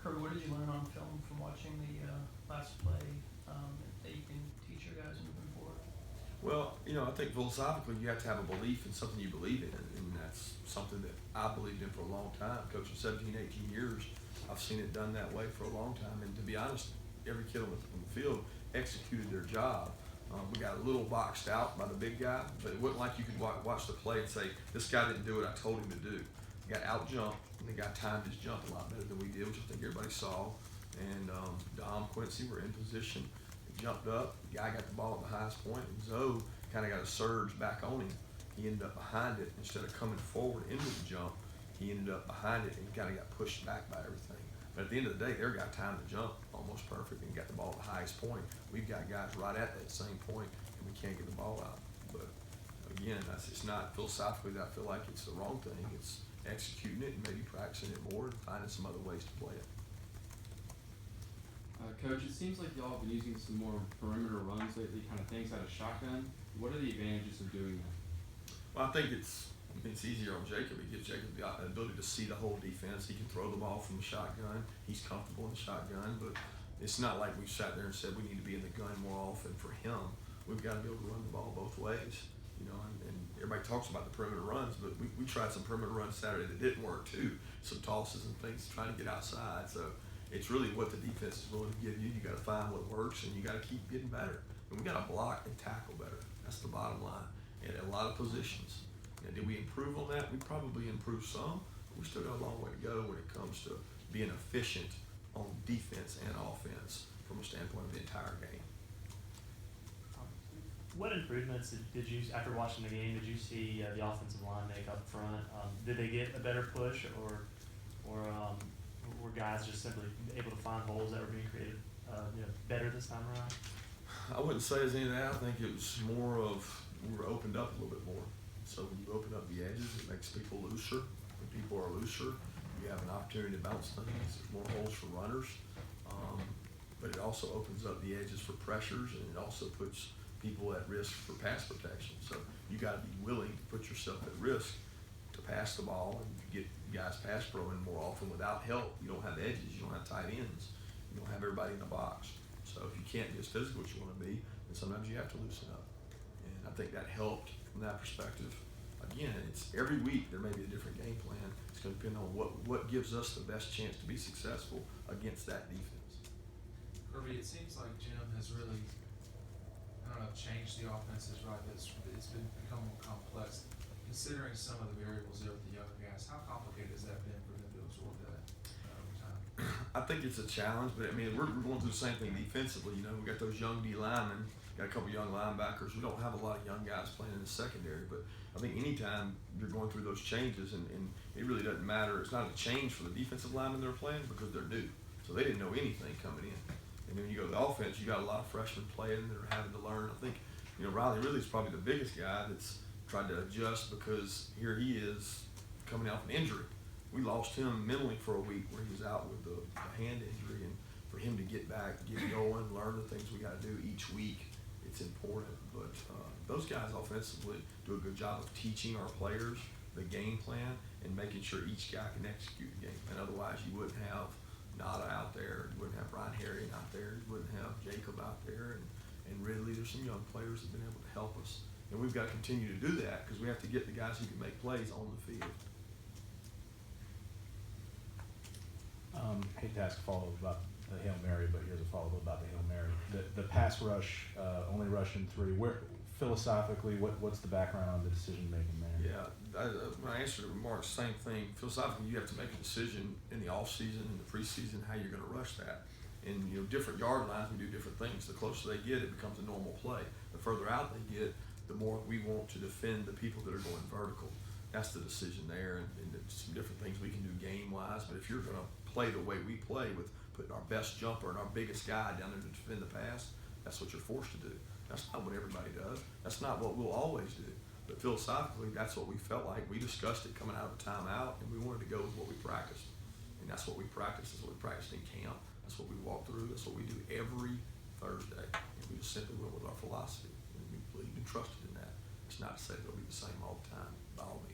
Kirby, what did you learn on film from watching the last play that you can teach your guys moving forward? Well, I think philosophically you have to have a belief in something you believe in, and that's something that I believed in for a long time. Coaching 17, 18 years, I've seen it done that way for a long time, and to be honest, every kid on the field executed their job. We got a little boxed out by the big guy, but it wasn't like you could watch the play and say, this guy didn't do what I told him to do. He got out-jumped, and the guy timed his jump a lot better than we did, which I think everybody saw. And Dom, Quincy were in position. He jumped up, the guy got the ball at the highest point, and Zoe kind of got a surge back on him. He ended up behind it. Instead of coming forward into the jump, he ended up behind it and kind of got pushed back by everything. But at the end of the day, their guy timed the jump almost perfect and got the ball at the highest point. We've got guys right at that same point, and we can't get the ball out. But again, it's not philosophically that I feel like it's the wrong thing. It's executing it and maybe practicing it more and finding some other ways to play it. Coach, it seems like y'all have been using some more perimeter runs lately, kind of things out of shotgun. What are the advantages of doing that? Well, I think it's easier on Jacob. It gives Jacob the ability to see the whole defense. He can throw the ball from the shotgun. He's comfortable in the shotgun, but it's not like we sat there and said we need to be in the gun more often for him. We've got to be able to run the ball both ways, and everybody talks about the perimeter runs, but we tried some perimeter runs Saturday that didn't work too. Some tosses and things trying to get outside. So it's really what the defense is willing to give you. You got to find what works, and you got to keep getting better. And we got to block and tackle better. That's the bottom line. And a lot of positions. Now, did we improve on that? We probably improved some, but we still got a long way to go when it comes to being efficient on defense and offense from a standpoint of the entire game. What improvements did you, after watching the game, did you see the offensive line make up front? Did they get a better push, or were guys just simply able to find holes that were being created better this time around? I wouldn't say it's any of that. I think it was more of we were opened up a little bit more. So when you open up the edges, it makes people looser. When people are looser, you have an opportunity to bounce things. There's more holes for runners. But it also opens up the edges for pressures, and it also puts people at risk for pass protection. So you got to be willing to put yourself at risk to pass the ball and get guys pass throwing more often without help. You don't have edges. You don't have tight ends. You don't have everybody in the box. So if you can't be as physical as you want to be, then sometimes you have to loosen up. And I think that helped from that perspective. Again, it's every week there may be a different game plan. It's going to depend on what gives us the best chance to be successful against that defense. Kirby, it seems like Jim has really, I don't know if changed the offense is right, but it's become more complex. Considering some of the variables there with the younger guys, how complicated has that been for them to absorb that over time? I think it's a challenge, but I mean, we're going through the same thing defensively. We got those young D linemen, got a couple young linebackers. We don't have a lot of young guys playing in the secondary, but I think anytime you're going through those changes, and it really doesn't matter. It's not a change for the defensive linemen they're playing because they're new. So they didn't know anything coming in. And then when you go to the offense, you got a lot of freshmen playing that are having to learn. I think, Riley really is probably the biggest guy that's tried to adjust because here he is coming out from injury. We lost him mentally for a week where he was out with the hand injury, and for him to get back, get going, learn the things we got to do each week, it's important. But those guys offensively do a good job of teaching our players the game plan and making sure each guy can execute the game plan. Otherwise, you wouldn't have Nada out there, you wouldn't have Brian Harriet out there, you wouldn't have Jacob out there, and Ridley. There's some young players that have been able to help us. And we've got to continue to do that because we have to get the guys who can make plays on the field. Hate to ask a follow-up about the Hail Mary, but here's a follow-up about the Hail Mary. The pass rush, only rushing 3. Philosophically, what's the background on the decision-making there? Yeah, when I answered the remarks, same thing. Philosophically, you have to make a decision in the off-season and the preseason how you're going to rush that. And different yard lines, we do different things. The closer they get, it becomes a normal play. The further out they get, the more we want to defend the people that are going vertical. That's the decision there, and some different things we can do game-wise. But if you're going to play the way we play with putting our best jumper and our biggest guy down there to defend the pass, that's what you're forced to do. That's not what everybody does. That's not what we'll always do. But philosophically, that's what we felt like. We discussed it coming out of a timeout, and we wanted to go with what we practiced. And that's what we practiced. That's what we practiced in camp. That's what we walk through. That's what we do every Thursday. And we just simply went with our philosophy. And we believed and trusted in that. It's not to say that it'll be the same all the time, by all means.